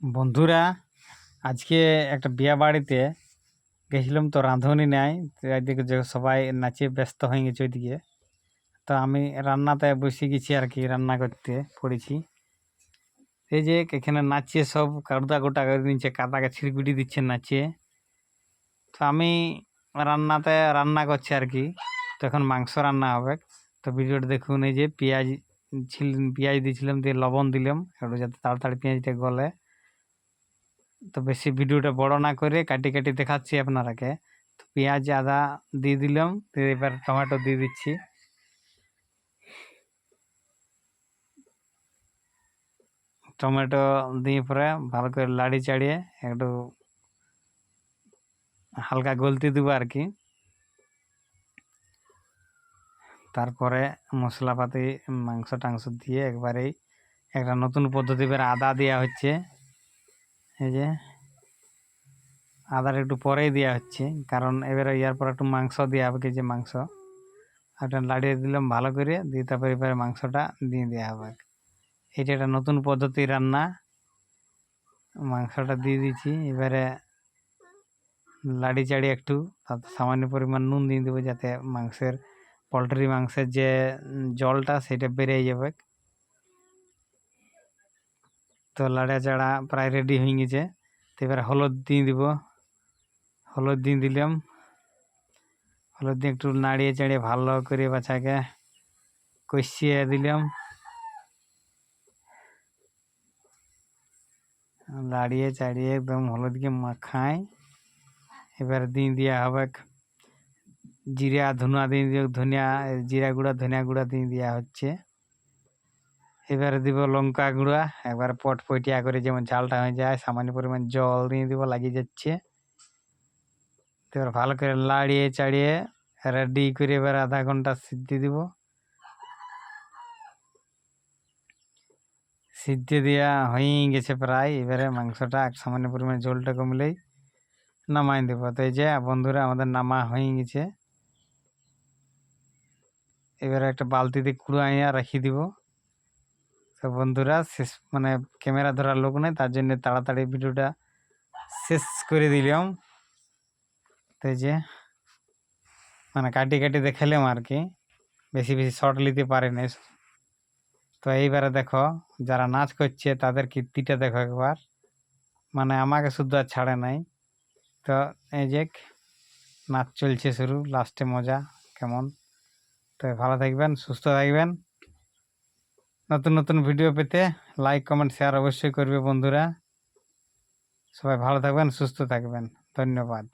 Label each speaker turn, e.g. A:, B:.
A: বন্ধুরা, আজকে একটা বিয়া বাড়িতে গেছিলাম, তো রাঁধুনি নাই, তো এদিকে যে সবাই নাচে ব্যস্ত হয়ে গেছে ওইদিকে। তো আমি রান্নাতে বসে গেছি আর কি, রান্না করতে পড়েছি। এই যে এখানে নাচিয়ে সব কাদা গোটা করে দিচ্ছে, কাদাকে ছিড়পিটি দিচ্ছে নাচিয়ে। তো আমি রান্না করছি আর কি। তো এখন মাংস রান্না হবে। তো ভিডিওটা দেখুন। এই যে পেঁয়াজ দিয়েছিলাম, দিয়ে লবণ দিলাম একটু যাতে তাড়াতাড়ি পেঁয়াজটা গলে। তো বেশি ভিডিওটা বড় না করে কাটি কাটি দেখাচ্ছি আপনারাকে। তো পেঁয়াজ আদা দিয়ে দিলাম, দিয়ে এবার টমেটো দিয়ে দিচ্ছি। টমেটো দিয়ে পরে ভালো করে লাড়ি চাড়িয়ে একটু হালকা গলতে দেবো আর কি। তারপরে মশলাপাতি মাংস টাংস দিয়ে একবারেই একটা নতুন পদ্ধতি এবার আদা দেওয়া হচ্ছে। এই যে আদার একটু পরেই দেওয়া হচ্ছে, কারণ এবারে ইয়ার পর একটু মাংস দেওয়া হবে, যে মাংস একটা লাড়িয়ে দিলাম ভালো করে, দিয়ে তারপরে এবারে মাংসটা দিয়ে দেওয়া হবে। এটা একটা নতুন পদ্ধতি রান্না। মাংসটা দিয়ে দিচ্ছি, এবারে লাড়ি চাড়ি একটু, তাতে সামান্য পরিমাণ নুন দিয়ে দেবো, যাতে পোলট্রি মাংসের যে জলটা সেটা বেরিয়ে যাবে। তো লাড়া চাড়া প্রায় রেডি হয়ে গেছে। তো এবার হলুদ দিয়ে দিব, হলুদ দিয়ে দিলাম। হলুদ দিয়ে একটু নাড়িয়ে চাড়িয়ে ভালো করে বাচ্চাকে কষিয়ে দিলাম। লাড়িয়ে চাড়িয়ে একদম হলুদকে মাখায়। এবার দিয়ে দেওয়া হবে জিরা জিরা গুঁড়া ধনিয়া গুঁড়া দিয়ে দেওয়া হচ্ছে। এবারে দিব লঙ্কা গুঁড়া, একবার পটপটিয়া করে যেমন ঝালটা হয়ে যায়, সামান্য পরিমাণ জল দিয়ে দিব, লাগিয়ে যাচ্ছে। এবার ভালো করে লাড়িয়ে চাড়িয়ে রেডি করে এবার আধা ঘন্টা সিদ্ধি দিব। সিদ্ধি দেওয়া হয়ে গেছে প্রায়। এবারে মাংসটা সামান্য পরিমাণে ঝোলটা কমলেই নামাই দেবো। তো এই যে বন্ধুরা, আমাদের নামা হয়ে গেছে। এবারে একটা বালতিতে কুড়াইয়া রাখি দিব। তো বন্ধুরা, শেষ ক্যামেরা ধরার লোক নেই, তার জন্য তাড়াতাড়ি ভিডিওটা শেষ করে দিলাম। তো এই যে কাটি কাটি দেখালাম আর কি, বেশি বেশি শর্ট নিতে পারে না। তো এইবারে দেখো, যারা নাচ করছে তাদের কীর্তিটা দেখো একবার, আমাকে শুদ্ধ আর ছাড়ে নাই। তো এই যে নাচ চলছে শুরু, লাস্টে মজা কেমন। তো ভালো থাকবেন, সুস্থ থাকবেন। নতুন নতুন ভিডিও পেতে লাইক কমেন্ট শেয়ার অবশ্যই করবে বন্ধুরা। সবাই ভালো থাকবেন, সুস্থ থাকবেন। ধন্যবাদ।